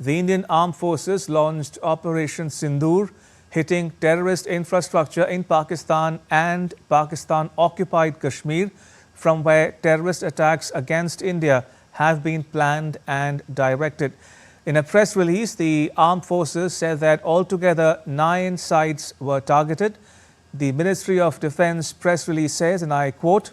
the Indian Armed Forces launched Operation Sindoor, hitting terrorist infrastructure in Pakistan and Pakistan-occupied Kashmir, from where terrorist attacks against India have been planned and directed. In a press release, the armed forces said that altogether 9 sites were targeted. The Ministry of Defence press release says, and I quote,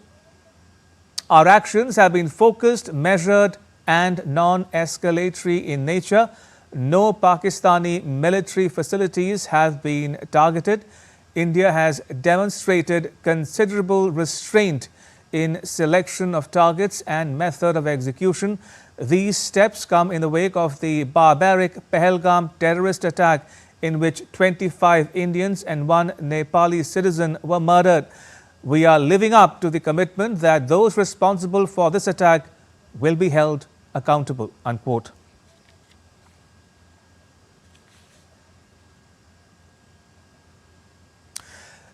"Our actions have been focused, measured and non-escalatory in nature. No Pakistani military facilities have been targeted. India has demonstrated considerable restraint in selection of targets and method of execution. These steps come in the wake of the barbaric Pahalgam terrorist attack in which 25 Indians and 1 Nepali citizen were murdered. We are living up to the commitment that those responsible for this attack will be held accountable," unquote.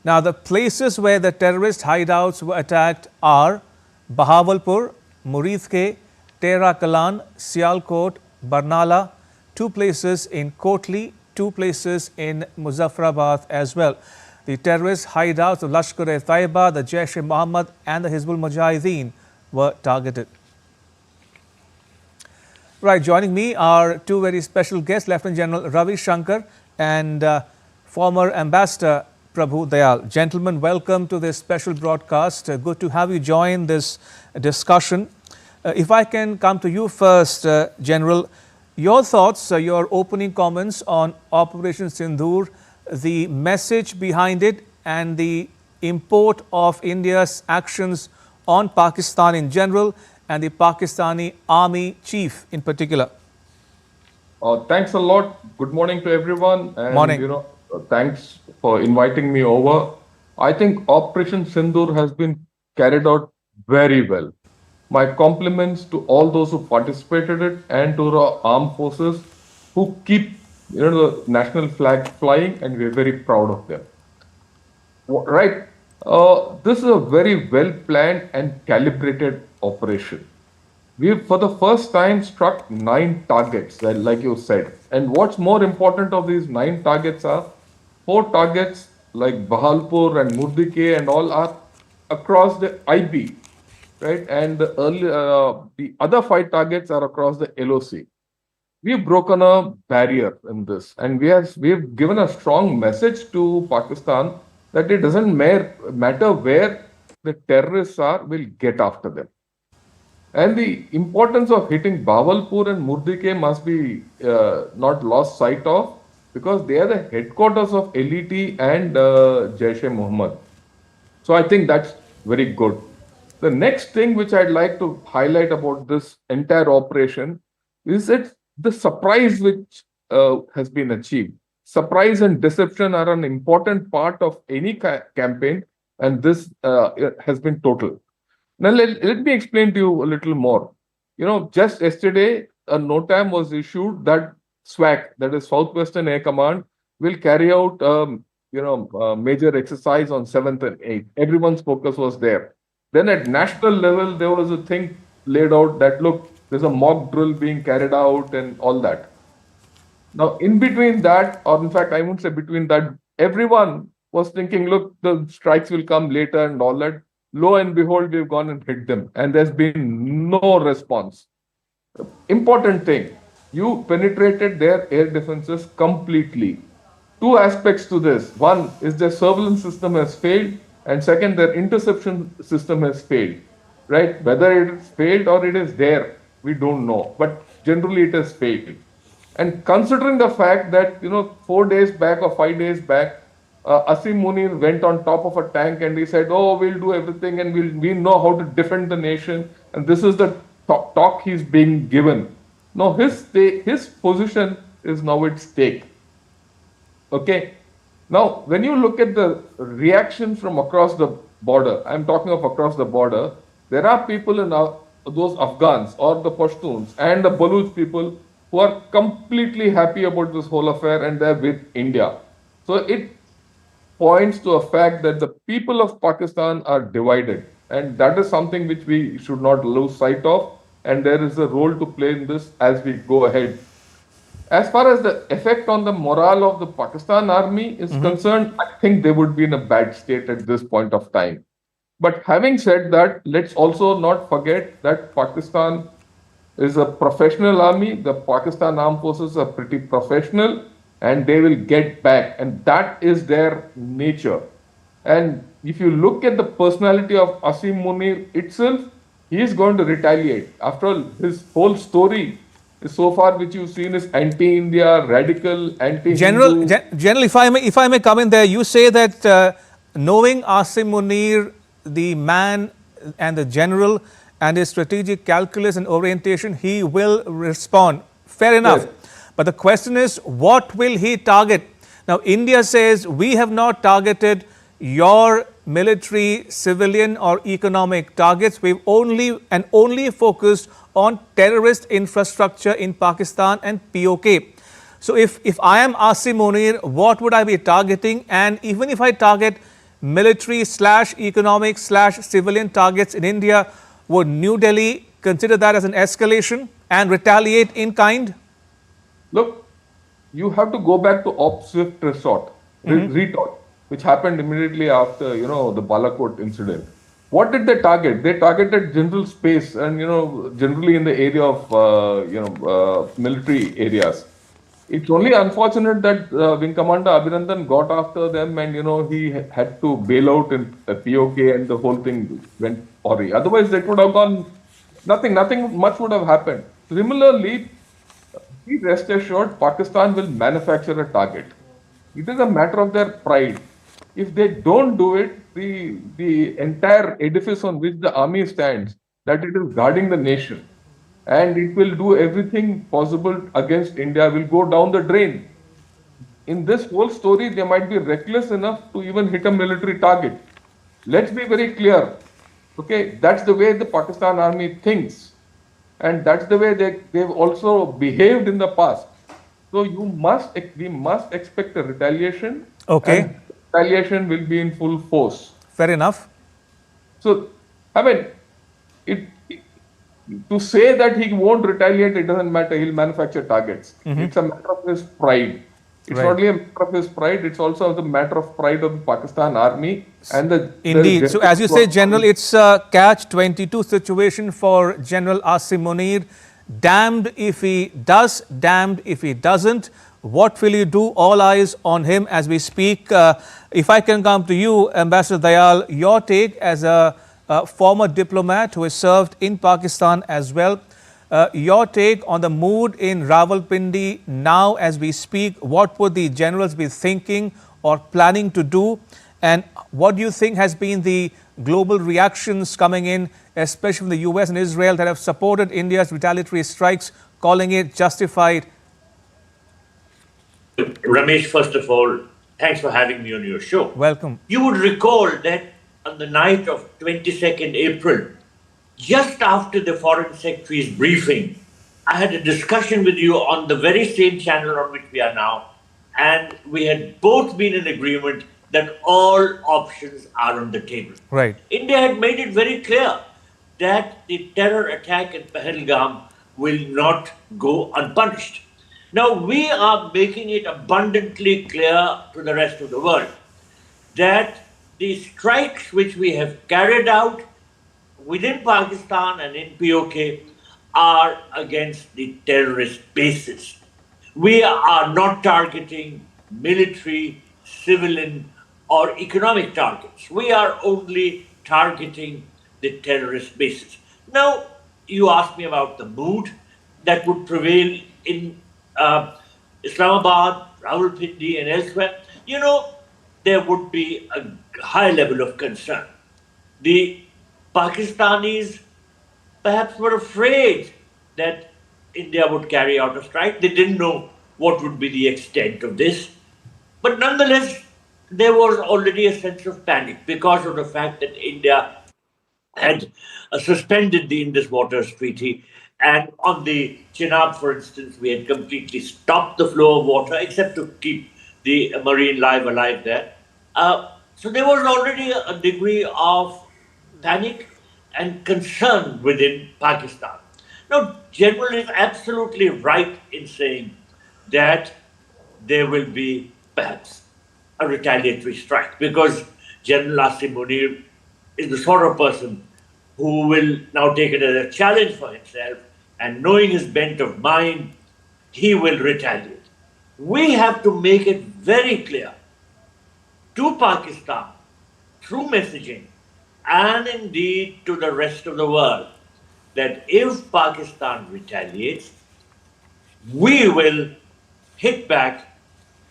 Now, the places where the terrorist hideouts were attacked are Bahawalpur, Muridke, Tera Kalan, Sialkot, Barnala, 2 places in Kotli, 2 places in Muzaffarabad as well. The terrorist hideouts of Lashkar-e-Taiba, the Jaish-e-Mohammed and the Hizbul Mujahideen were targeted. Right, joining me are 2 very special guests, Lieutenant General Ravi Shankar and former Ambassador Prabhu Dayal. Gentlemen, welcome to this special broadcast. Good to have you join this discussion. If I can come to you first, General, your thoughts, your opening comments on Operation Sindoor, the message behind it and the import of India's actions on Pakistan in general and the Pakistani army chief in particular. Thanks a lot. Good morning to everyone. And, Morning. Thanks for inviting me over. I think Operation Sindoor has been carried out very well. My compliments to all those who participated in it and to our armed forces who keep the national flag flying, and we're very proud of them. Right. This is a very well planned and calibrated operation. We've for the first time struck 9 targets, like you said. And what's more important of these 9 targets are 4 targets like Bahalpur and Murdike and all are across the IB, right? And the other 5 targets are across the LOC. We've broken a barrier in this, and we've given a strong message to Pakistan that it doesn't matter where the terrorists are, we'll get after them. And the importance of hitting Bahawalpur and Murdike must be not lost sight of, because they are the headquarters of LET and Jaish-e-Mohammed. So I think that's very good. The next thing which I'd like to highlight about this entire operation is the surprise which has been achieved. Surprise and deception are an important part of any campaign, and this has been total. Now, let me explain to you a little more. Just yesterday, a NOTAM was issued that SWAC, that is Southwestern Air Command, will carry out major exercise on 7th and 8th. Everyone's focus was there. Then at national level, there was a thing laid out that, look, there's a mock drill being carried out and all that. Now, in between that, or in fact, I won't say between that, everyone was thinking, look, the strikes will come later and all that. Lo and behold, we've gone and hit them, and there's been no response. Important thing, you penetrated their air defenses completely. 2 aspects to this. One is their surveillance system has failed, and second, their interception system has failed. Right? Whether it is failed or it is there, we don't know. But generally, it has failed. And considering the fact that 4 days back or 5 days back, Asim Munir went on top of a tank and he said, "Oh, we'll do everything and we know how to defend the nation." And this is the talk he's being given. Now his position is now at stake. Okay. Now, when you look at the reaction from across the border, I'm talking of across the border, there are people in those Afghans or the Pashtuns and the Baluch people who are completely happy about this whole affair and they're with India. So it points to a fact that the people of Pakistan are divided, and that is something which we should not lose sight of, and there is a role to play in this as we go ahead. As far as the effect on the morale of the Pakistan army is concerned, I think they would be in a bad state at this point of time. But having said that, let's also not forget that Pakistan is a professional army. The Pakistan Armed Forces are pretty professional and they will get back, and that is their nature. And if you look at the personality of Asim Munir itself, he is going to retaliate. After all, his whole story so far, which you've seen, is anti-India, radical, anti-Hindu. General, if I may come in there, you say that knowing Asim Munir, the man and the general, and his strategic calculus and orientation, he will respond. Fair enough. Yes. But the question is, what will he target? Now, India says we have not targeted your military, civilian, or economic targets. We've only focused on terrorist infrastructure in Pakistan and PoK. So if I am Asim Munir, what would I be targeting? And even if I target military / economic / civilian targets in India, would New Delhi consider that as an escalation and retaliate in kind? Look, you have to go back to Op Swift retort, which happened immediately after, the Balakot incident. What did they target? They targeted general space and, generally in the area of, military areas. It's only unfortunate that Wing Commander Abhinandan got after them and, he had to bail out in POK and the whole thing went awry. Otherwise, they could have gone, nothing much would have happened. Similarly, be rest assured, Pakistan will manufacture a target. It is a matter of their pride. If they don't do it, the entire edifice on which the army stands, that it is guarding the nation, and it will do everything possible against India, will go down the drain. In this whole story, they might be reckless enough to even hit a military target. Let's be very clear. Okay, that's the way the Pakistan army thinks. And that's the way they've also behaved in the past. So we must expect a retaliation. Okay. And retaliation will be in full force. Fair enough. So, I mean, to say that he won't retaliate, it doesn't matter. He'll manufacture targets. It's a matter of his pride. It's not only a matter of his pride, it's also the matter of pride of the Pakistan army and the... Indeed. So as you say, General, it's a catch-22 situation for General Asim Munir. Damned if he does, damned if he doesn't. What will you do? All eyes on him as we speak. If I can come to you, Ambassador Dayal, your take as a former diplomat who has served in Pakistan as well. Your take on the mood in Rawalpindi now as we speak. What would the generals be thinking or planning to do? And what do you think has been the global reactions coming in, especially from the US and Israel, that have supported India's retaliatory strikes, calling it justified? Ramesh, first of all, thanks for having me on your show. Welcome. You would recall that on the night of 22nd April, just after the Foreign Secretary's briefing, I had a discussion with you on the very same channel on which we are now, and we had both been in agreement that all options are on the table. Right. India had made it very clear that the terror attack in Pahalgam will not go unpunished. Now, we are making it abundantly clear to the rest of the world that the strikes which we have carried out within Pakistan and in PoK are against the terrorist bases. We are not targeting military, civilian, or economic targets. We are only targeting the terrorist bases. Now, you asked me about the mood that would prevail in Islamabad, Rawalpindi, and elsewhere. There would be a high level of concern. The Pakistanis perhaps were afraid that India would carry out a strike. They didn't know what would be the extent of this. But nonetheless, there was already a sense of panic because of the fact that India had suspended the Indus Waters Treaty. And on the Chenab, for instance, we had completely stopped the flow of water except to keep the marine life alive there. So there was already a degree of panic and concern within Pakistan. Now, General is absolutely right in saying that there will be perhaps a retaliatory strike, because General Asim Munir is the sort of person who will now take it as a challenge for himself, and knowing his bent of mind, he will retaliate. We have to make it very clear to Pakistan through messaging and indeed to the rest of the world that if Pakistan retaliates, we will hit back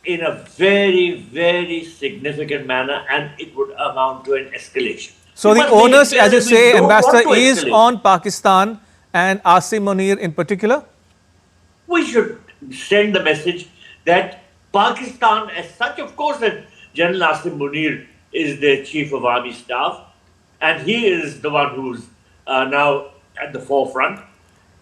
in a very, very significant manner, and it would amount to an escalation. So We the must make onus, clear as you that we say, don't want Ambassador, to is escalate. on Pakistan and Asim Munir in particular? We should send the message that Pakistan, as such, of course, that General Asim Munir is the Chief of Army Staff, and he is the one who's now at the forefront.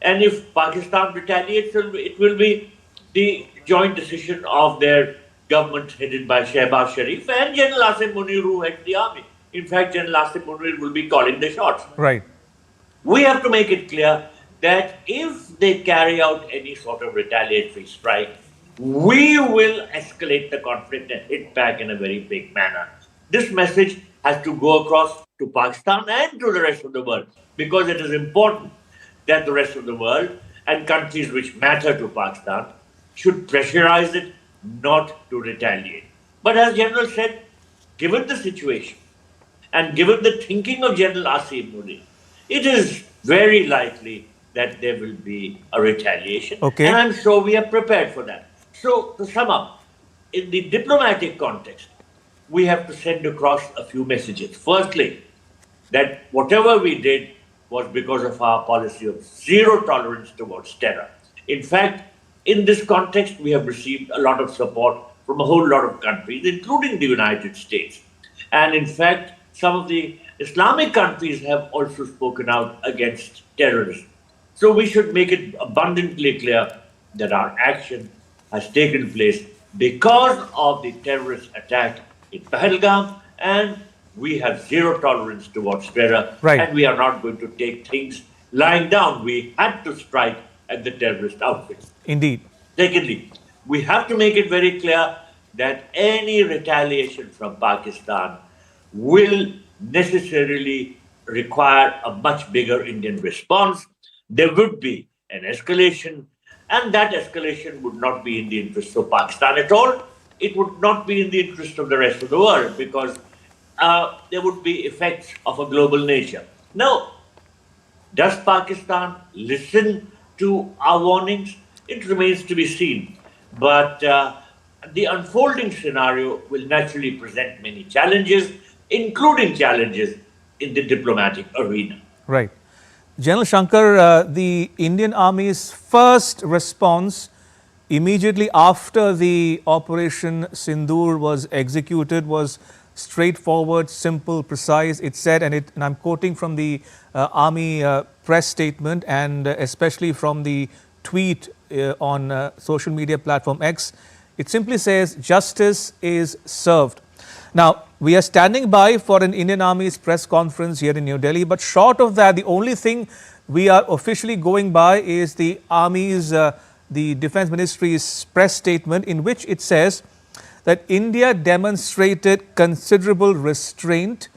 And if Pakistan retaliates, it will be the joint decision of their government headed by Shehbaz Sharif and General Asim Munir, who heads the army. In fact, General Asim Munir will be calling the shots. Right. We have to make it clear that if they carry out any sort of retaliatory strike, we will escalate the conflict and hit back in a very big manner. This message has to go across to Pakistan and to the rest of the world, because it is important that the rest of the world and countries which matter to Pakistan should pressurize it not to retaliate. But as General said, given the situation and given the thinking of General Asim Munir, it is very likely that there will be a retaliation. Okay. And I'm sure we are prepared for that. So, to sum up, in the diplomatic context, we have to send across a few messages. Firstly, that whatever we did was because of our policy of zero tolerance towards terror. In fact, in this context, we have received a lot of support from a whole lot of countries, including the United States. And in fact, some of the Islamic countries have also spoken out against terrorism. So we should make it abundantly clear that our action has taken place because of the terrorist attack in Pahalgam, and we have zero tolerance towards terror, Right. and we are not going to take things lying down. We had to strike at the terrorist outfits. Indeed. Secondly, we have to make it very clear that any retaliation from Pakistan will necessarily require a much bigger Indian response. There would be an escalation, and that escalation would not be in the interest of Pakistan at all. It would not be in the interest of the rest of the world, because there would be effects of a global nature. Now, does Pakistan listen to our warnings? It remains to be seen. But the unfolding scenario will naturally present many challenges, including challenges in the diplomatic arena. Right. General Shankar, the Indian Army's first response immediately after the Operation Sindoor was executed was straightforward, simple, precise. It said, and I'm quoting from the Army press statement and especially from the tweet on social media platform X, it simply says, "Justice is served." Now, we are standing by for an Indian Army's press conference here in New Delhi, but short of that, the only thing we are officially going by is the Army's, the Defense Ministry's press statement, in which it says that India demonstrated considerable restraint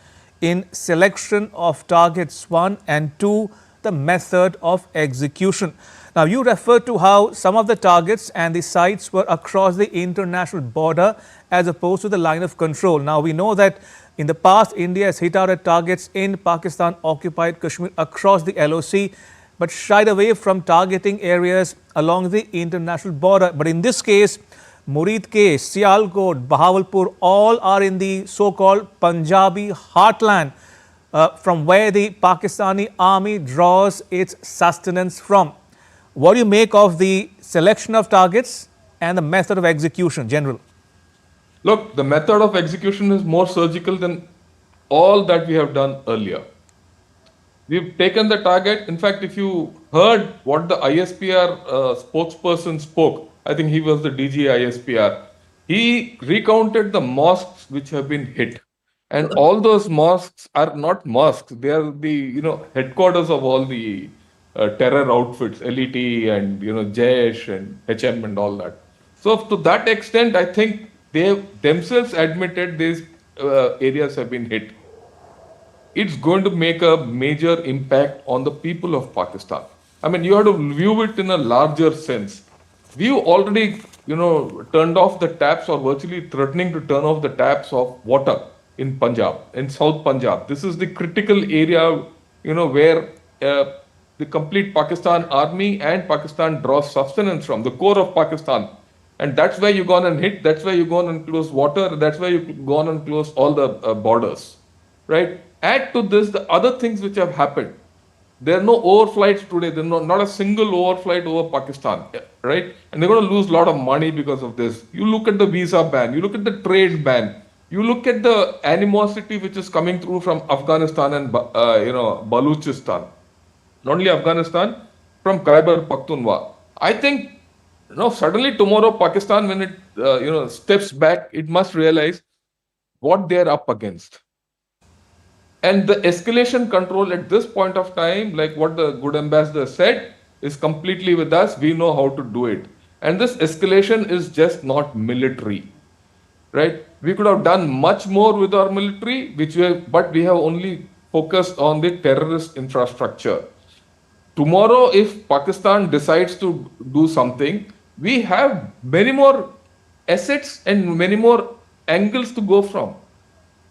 in selection of targets 1 and 2, the method of execution. Now, you referred to how some of the targets and the sites were across the international border as opposed to the line of control. Now, we know that in the past, India has hit out at targets in Pakistan-occupied Kashmir across the LOC, but shied away from targeting areas along the international border. But in this case, Muridke, Sialkot, Bahawalpur, all are in the so-called Punjabi heartland, from where the Pakistani army draws its sustenance from. What do you make of the selection of targets and the method of execution, General? Look, the method of execution is more surgical than all that we have done earlier. We've taken the target. In fact, if you heard what the ISPR spokesperson spoke, I think he was the DG ISPR, he recounted the mosques which have been hit. And all those mosques are not mosques. They are the headquarters of all the terror outfits, LET and Jaish and HM and all that. So to that extent, I think they themselves admitted these areas have been hit. It's going to make a major impact on the people of Pakistan. I mean, you have to view it in a larger sense. We already, turned off the taps or virtually threatening to turn off the taps of water in Punjab, in South Punjab. This is the critical area, where the complete Pakistan army and Pakistan draws sustenance from, the core of Pakistan. And that's where you gone and hit, that's where you gone and close water, that's where you gone and close all the borders, right? Add to this the other things which have happened. There are no overflights today. There's not a single overflight over Pakistan, right? And they're going to lose a lot of money because of this. You look at the visa ban, you look at the trade ban, you look at the animosity which is coming through from Afghanistan and Baluchistan. Not only Afghanistan, from Khyber Pakhtunkhwa. I think, suddenly tomorrow Pakistan, when it steps back, it must realize what they're up against. And the escalation control at this point of time, like what the good ambassador said, is completely with us. We know how to do it. And this escalation is just not military, right? We could have done much more with our military, but we have only focused on the terrorist infrastructure. Tomorrow, if Pakistan decides to do something, we have many more assets and many more angles to go from.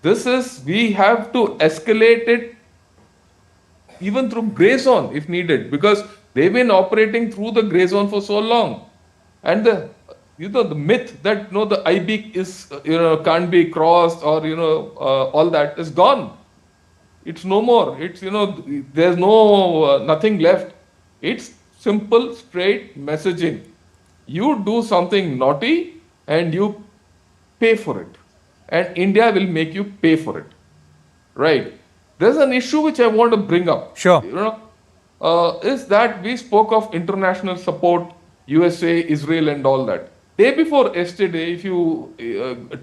We have to escalate it even through grey zone if needed, because they've been operating through the grey zone for so long. And the myth that the IB is can't be crossed or all that is gone. It's no more. It's there's nothing left. It's simple, straight messaging. You do something naughty and you pay for it. And India will make you pay for it, right? There's an issue which I want to bring up. Sure. Is that we spoke of international support, USA, Israel, and all that. Day before yesterday, if you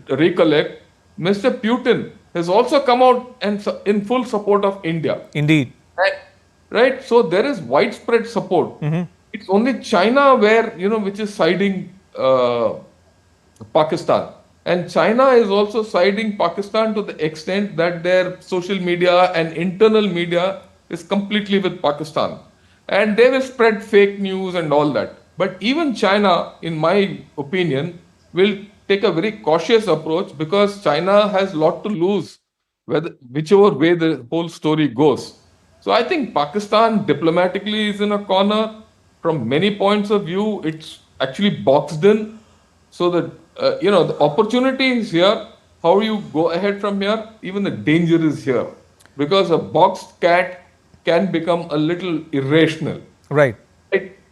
recollect, Mr. Putin has also come out and in full support of India. Indeed. Right? So there is widespread support. Mm-hmm. It's only China which is siding Pakistan. And China is also siding Pakistan to the extent that their social media and internal media is completely with Pakistan. And they will spread fake news and all that. But even China, in my opinion, will take a very cautious approach because China has a lot to lose, whichever way the whole story goes. So I think Pakistan diplomatically is in a corner. From many points of view, it's actually boxed in. So that the opportunity is here. How you go ahead from here? Even the danger is here, because a boxed cat can become a little irrational. Right.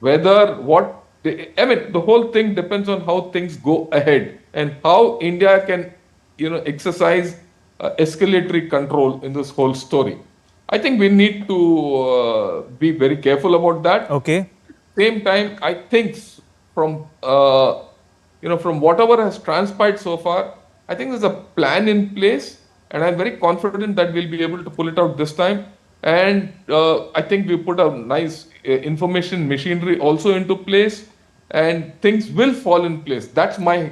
The whole thing depends on how things go ahead and how India can, exercise escalatory control in this whole story. I think we need to be very careful about that. Okay. Same time, I think from whatever has transpired so far, I think there's a plan in place, and I'm very confident that we'll be able to pull it out this time. And I think we put a nice information machinery also into place, and things will fall in place. That's my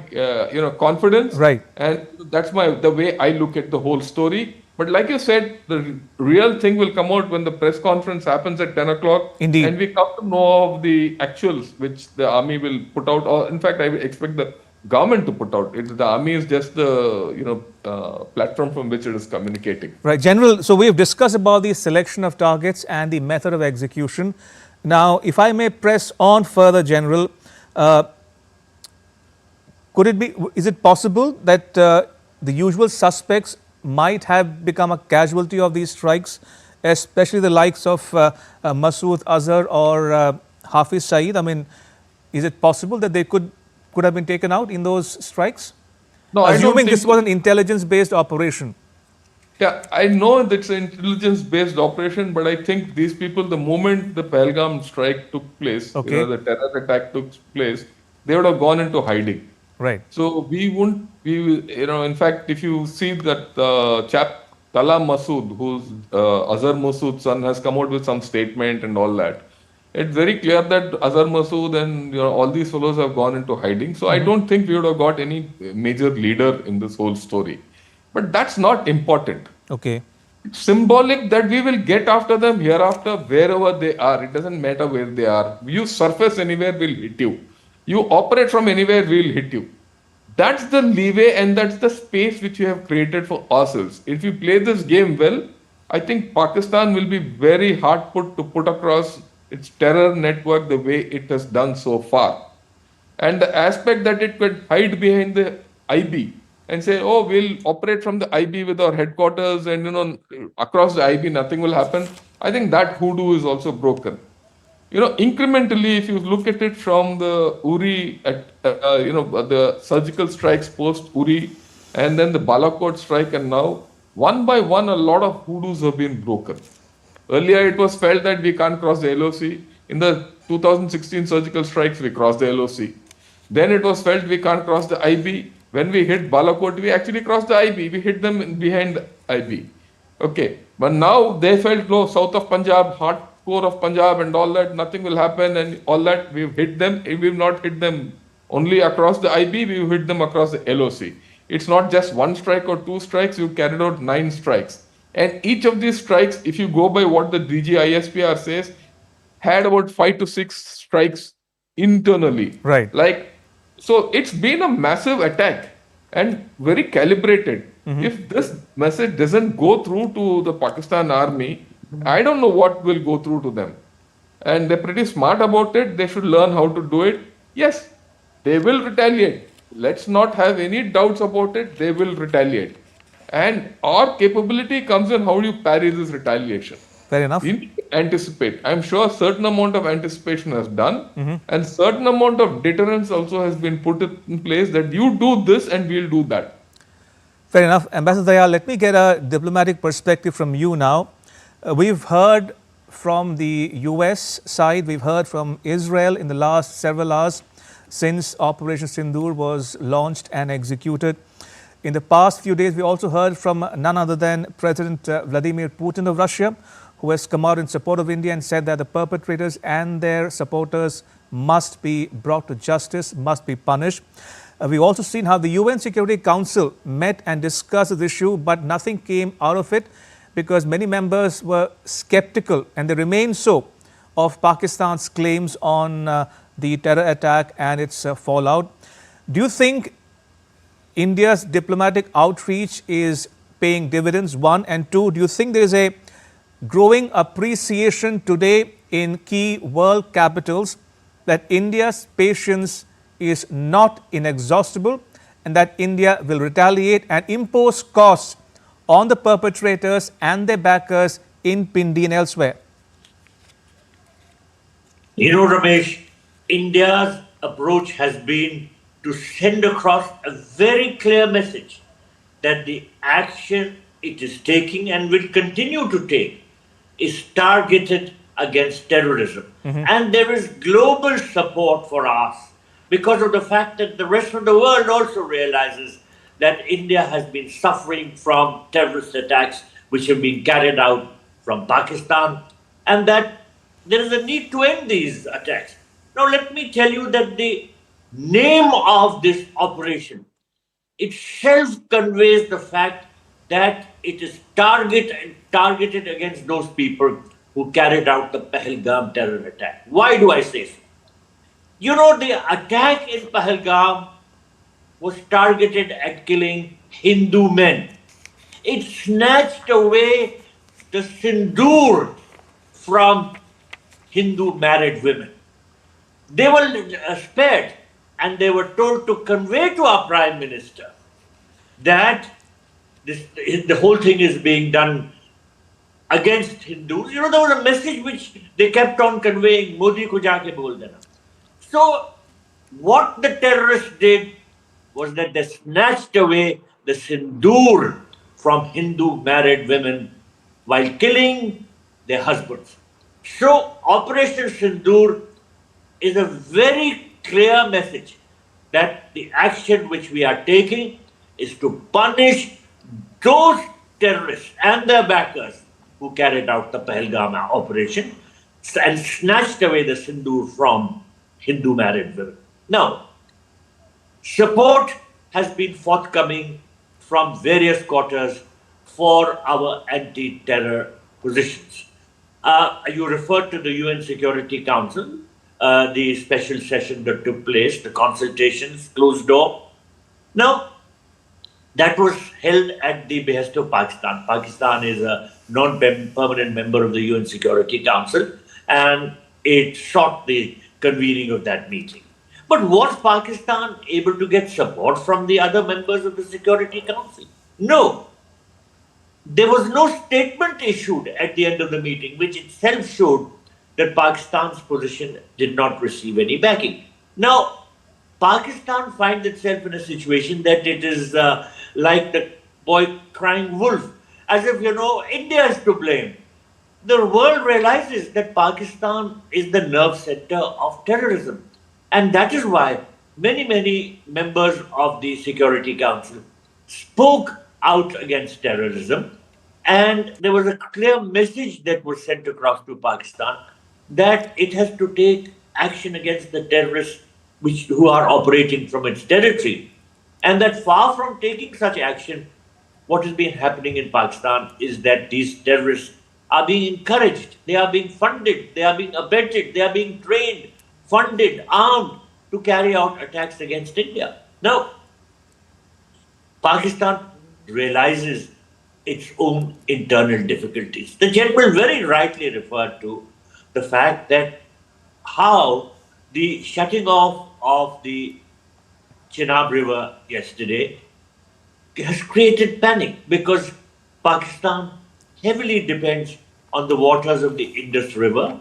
confidence, right? And that's the way I look at the whole story. But like you said, the real thing will come out when the press conference happens at 10 o'clock. Indeed. And we come to know of the actuals which the army will put out. Or in fact, I expect the government to put out. The army is just the platform from which it is communicating. Right, General. So we have discussed about the selection of targets and the method of execution. Now, if I may press on further, General, is it possible that the usual suspects might have become a casualty of these strikes, especially the likes of Masood Azhar or Hafiz Saeed? I mean, is it possible that they could have been taken out in those strikes? No, assuming this was an intelligence-based operation. Yeah, I know that it's an intelligence-based operation, but I think these people, the moment the Pahalgam strike took place, okay, the terror attack took place, they would have gone into hiding. Right. So in fact, if you see that chap Tala Masood, who's Azhar Masood's son, has come out with some statement and all that. it's very clear that Azhar Masood and all these fellows have gone into hiding. So I don't think we would have got any major leader in this whole story. But that's not important. Okay. It's symbolic that we will get after them hereafter wherever they are. It doesn't matter where they are. You surface anywhere, we'll hit you. You operate from anywhere, we'll hit you. That's the leeway and that's the space which we have created for ourselves. If we play this game well, I think Pakistan will be very hard put to put across its terror network the way it has done so far. And the aspect that it could hide behind the IB and say, oh, we'll operate from the IB with our headquarters and, across the IB, nothing will happen. I think that hoodoo is also broken. Incrementally, if you look at it from the Uri, the surgical strikes post Uri, and then the Balakot strike, and now, one by one, a lot of hoodoos have been broken. Earlier, it was felt that we can't cross the LOC. In the 2016 surgical strikes, we crossed the LOC. Then it was felt we can't cross the IB. When we hit Balakot, we actually crossed the IB. We hit them behind the IB. Okay. But now they felt, no, south of Punjab, hardcore of Punjab and all that, nothing will happen and all that. We've hit them. We've not hit them only across the IB, we've hit them across the LOC. It's not just one strike or two strikes, you've carried out 9 strikes. And each of these strikes, if you go by what the DGISPR says, had about 5 to 6 strikes internally. Right. So it's been a massive attack and very calibrated. If this message doesn't go through to the Pakistan army, I don't know what will go through to them. And they're pretty smart about it. They should learn how to do it. Yes, they will retaliate. Let's not have any doubts about it. They will retaliate. And our capability comes in how do you parry this retaliation. Fair enough. We need to anticipate. I'm sure a certain amount of anticipation has done and certain amount of deterrence also has been put in place that you do this and we'll do that. Fair enough. Ambassador Dayal, let me get a diplomatic perspective from you now. We've heard from the US side, we've heard from Israel in the last several hours since Operation Sindoor was launched and executed. In the past few days, we also heard from none other than President Vladimir Putin of Russia, who has come out in support of India and said that the perpetrators and their supporters must be brought to justice, must be punished. We've also seen how the UN Security Council met and discussed this issue, but nothing came out of it because many members were skeptical, and they remain so, of Pakistan's claims on the terror attack and its fallout. Do you think India's diplomatic outreach is paying dividends, one? And two, do you think there is a growing appreciation today in key world capitals that India's patience is not inexhaustible and that India will retaliate and impose costs on the perpetrators and their backers in Pindi and elsewhere? Ramesh, India's approach has been to send across a very clear message that the action it is taking and will continue to take is targeted against terrorism. And there is global support for us because of the fact that the rest of the world also realizes that India has been suffering from terrorist attacks which have been carried out from Pakistan and that there is a need to end these attacks. Now let me tell you that the name of this operation itself conveys the fact that it is targeted against those people who carried out the Pahalgam terror attack. Why do I say so? The attack in Pahalgam was targeted at killing Hindu men. It snatched away the sindoor from Hindu married women. They were spared and they were told to convey to our Prime Minister that the whole thing is being done against Hindus. There was a message which they kept on conveying, Modi ko jaake bol dena. So what the terrorists did was that they snatched away the sindoor from Hindu married women while killing their husbands. So Operation Sindoor is a very clear message that the action which we are taking is to punish those terrorists and their backers who carried out the Pahalgam operation. and snatched away the Sindoor from Hindu married women. Now, support has been forthcoming from various quarters for our anti-terror positions. You referred to the UN Security Council, the special session that took place, the consultations, closed door. Now, that was held at the behest of Pakistan. Pakistan is a non-permanent member of the UN Security Council, and it sought the convening of that meeting. But was Pakistan able to get support from the other members of the Security Council? No. There was no statement issued at the end of the meeting, which itself showed that Pakistan's position did not receive any backing. Now, Pakistan finds itself in a situation that it is like the boy crying wolf, as if, India is to blame. The world realizes that Pakistan is the nerve center of terrorism. And that is why many members of the Security Council spoke out against terrorism. And there was a clear message that was sent across to Pakistan that it has to take action against the terrorists who are operating from its territory. And that far from taking such action, what has been happening in Pakistan is that these terrorists are being encouraged, they are being funded, they are being abetted, they are being trained, funded, armed to carry out attacks against India. Now, Pakistan realizes its own internal difficulties. The gentleman very rightly referred to the fact that how the shutting off of the Chenab River yesterday has created panic because Pakistan heavily depends on the waters of the Indus River,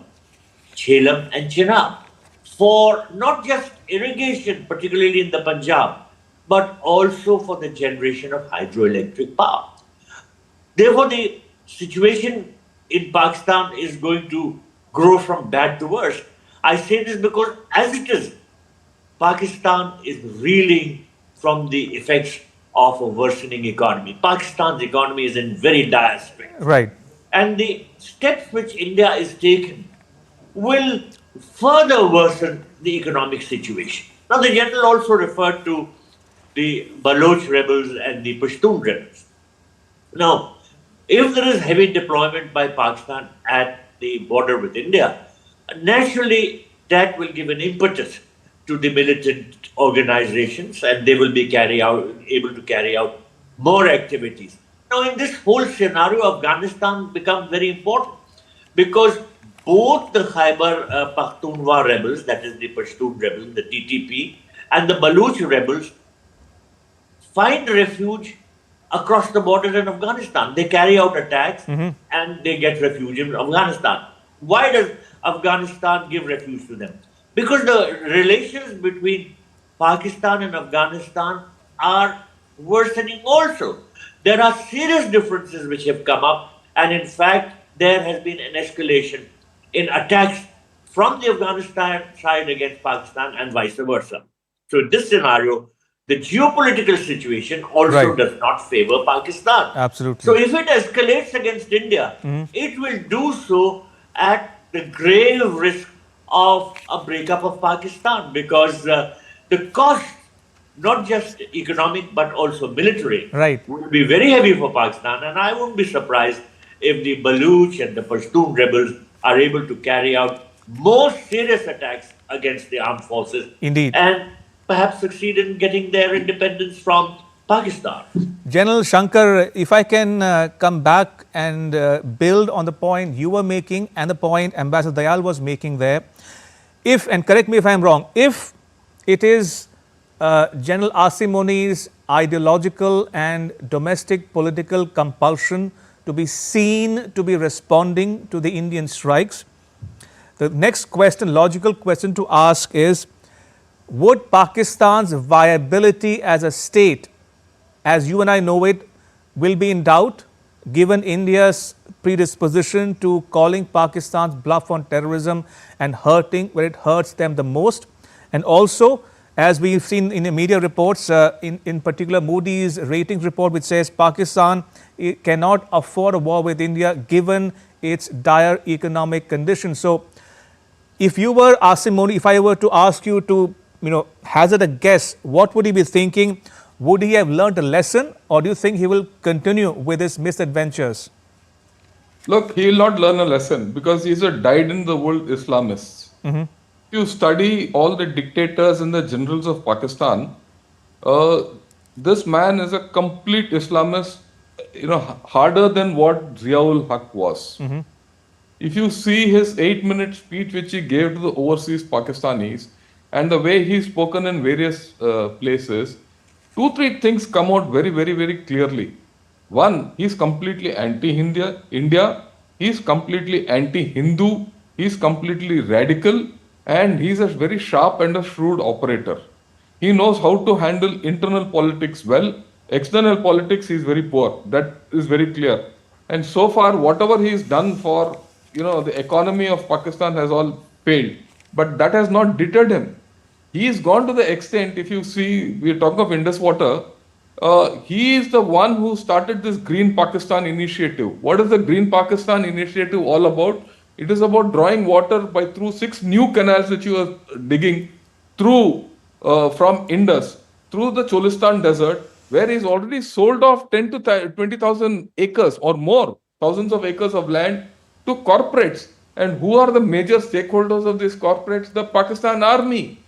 Jhelum and Chenab for not just irrigation, particularly in the Punjab, but also for the generation of hydroelectric power. Therefore, the situation in Pakistan is going to grow from bad to worse. I say this because, as it is, Pakistan is reeling from the effects of a worsening economy. Pakistan's economy is in very dire straits. Right. And the steps which India is taking will further worsen the economic situation. Now, the general also referred to the Baloch rebels and the Pashtun rebels. Now, if there is heavy deployment by Pakistan at the border with India, naturally that will give an impetus to the militant organizations and they will be able to carry out more activities. Now, in this whole scenario, Afghanistan becomes very important because both the Khyber Pakhtunkhwa rebels, that is the Pashtun rebels, the TTP, and the Baloch rebels find refuge across the border in Afghanistan. They carry out attacks and they get refuge in Afghanistan. Why does Afghanistan give refuge to them? Because the relations between Pakistan and Afghanistan are worsening also. There are serious differences which have come up, and in fact, there has been an escalation in attacks from the Afghanistan side against Pakistan and vice versa. So in this scenario, the geopolitical situation also does not favor Pakistan. Absolutely. So if it escalates against India, it will do so at the grave risk of a breakup of Pakistan because the cost, not just economic but also military, will be very heavy for Pakistan. And I wouldn't be surprised if the Baloch and the Pashtun rebels are able to carry out more serious attacks against the armed forces. Indeed. And perhaps succeed in getting their independence from Pakistan. General Shankar, if I can come back and build on the point you were making and the point Ambassador Dayal was making there, if, and correct me if I am wrong, if it is General Asim Muni's ideological and domestic political compulsion to be seen to be responding to the Indian strikes, the next question, logical question to ask is, would Pakistan's viability as a state, as you and I know it, will be in doubt given India's predisposition to calling Pakistan's bluff on terrorism and hurting where it hurts them the most? And also, as we've seen in the media reports, in particular Moody's ratings report which says Pakistan cannot afford a war with India given its dire economic conditions. So, if you were Asim Moni, if I were to ask you to, hazard a guess, what would he be thinking? Would he have learned a lesson, or do you think he will continue with his misadventures? Look, he will not learn a lesson because he's a dyed-in-the-wool Islamist. If you study all the dictators and the generals of Pakistan, this man is a complete Islamist, harder than what Ziaul Haq was. If you see his 8-minute speech which he gave to the overseas Pakistanis and the way he's spoken in various places, 2-3 things come out very, very, very clearly. One, he's completely anti-India, he's completely anti-Hindu, he's completely radical, and he's a very sharp and a shrewd operator. He knows how to handle internal politics well. External politics, he's very poor. That is very clear. And so far, whatever he's done for, the economy of Pakistan has all failed. But that has not deterred him. He's gone to the extent, if you see, we're talking of Indus water, he is the one who started this Green Pakistan initiative. What is the Green Pakistan initiative all about? It is about drawing water through 6 new canals which you are digging through from Indus through the Cholistan desert, where he's already sold off 10 to 20,000 acres or more, thousands of acres of land to corporates. And who are the major stakeholders of these corporates? The Pakistan Army.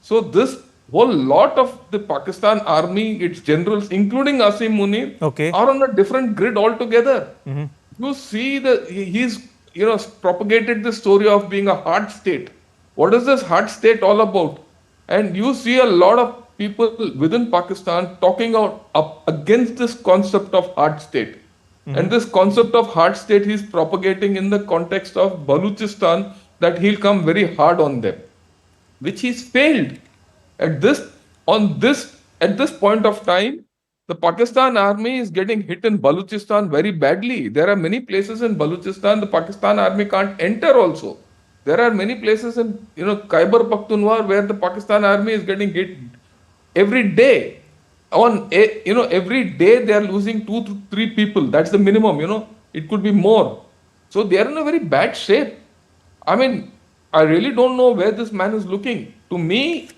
So this whole lot of the Pakistan Army, its generals, including Asim Munir, are on a different grid altogether. You see, he's propagated the story of being a hard state. What is this hard state all about? And you see a lot of people within Pakistan talking up against this concept of hard state. And this concept of hard state he's propagating in the context of Baluchistan, that he'll come very hard on them, which he's failed. At this point of time, the Pakistan Army is getting hit in Baluchistan very badly. There are many places in Baluchistan the Pakistan Army can't enter also. There are many places in Khyber Pakhtunkhwa where the Pakistan Army is getting hit every day. Every day they are losing 2 to 3 people. That's the minimum. It could be more. So they are in a very bad shape. I mean, I really don't know where this man is looking. To me,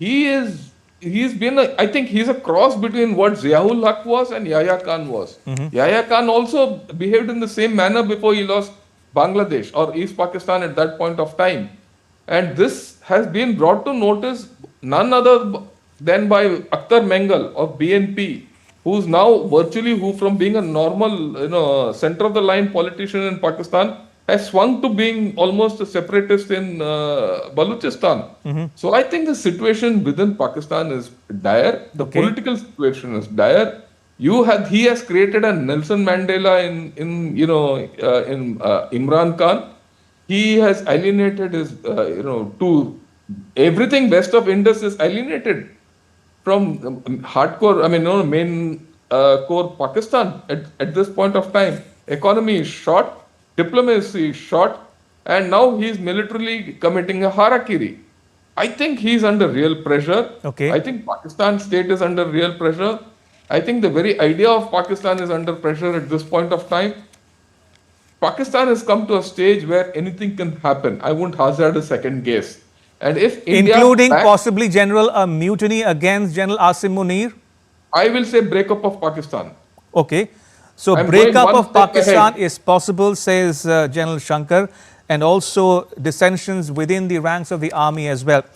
I think he's a cross between what Ziaul Haq was and Yahya Khan was. Yahya Khan also behaved in the same manner before he lost Bangladesh or East Pakistan at that point of time. And this has been brought to notice none other than by Akhtar Mengal of BNP, who's now from being a normal, center of the line politician in Pakistan, has swung to being almost a separatist in Baluchistan. So I think the situation within Pakistan is dire. The political situation is dire. He has created a Nelson Mandela in Imran Khan. He has alienated his, to everything west of Indus is alienated from hardcore, main core Pakistan at this point of time. Economy is short, diplomacy is short, and now he is militarily committing a harakiri. I think he's under real pressure. I think Pakistan state is under real pressure. I think the very idea of Pakistan is under pressure at this point of time. Pakistan has come to a stage where anything can happen. I won't hazard a second guess. And if India including possibly a mutiny against General Asim Munir? I will say breakup of Pakistan. So breakup of Pakistan is possible, says General Shankar, and also dissensions within the ranks of the army as well.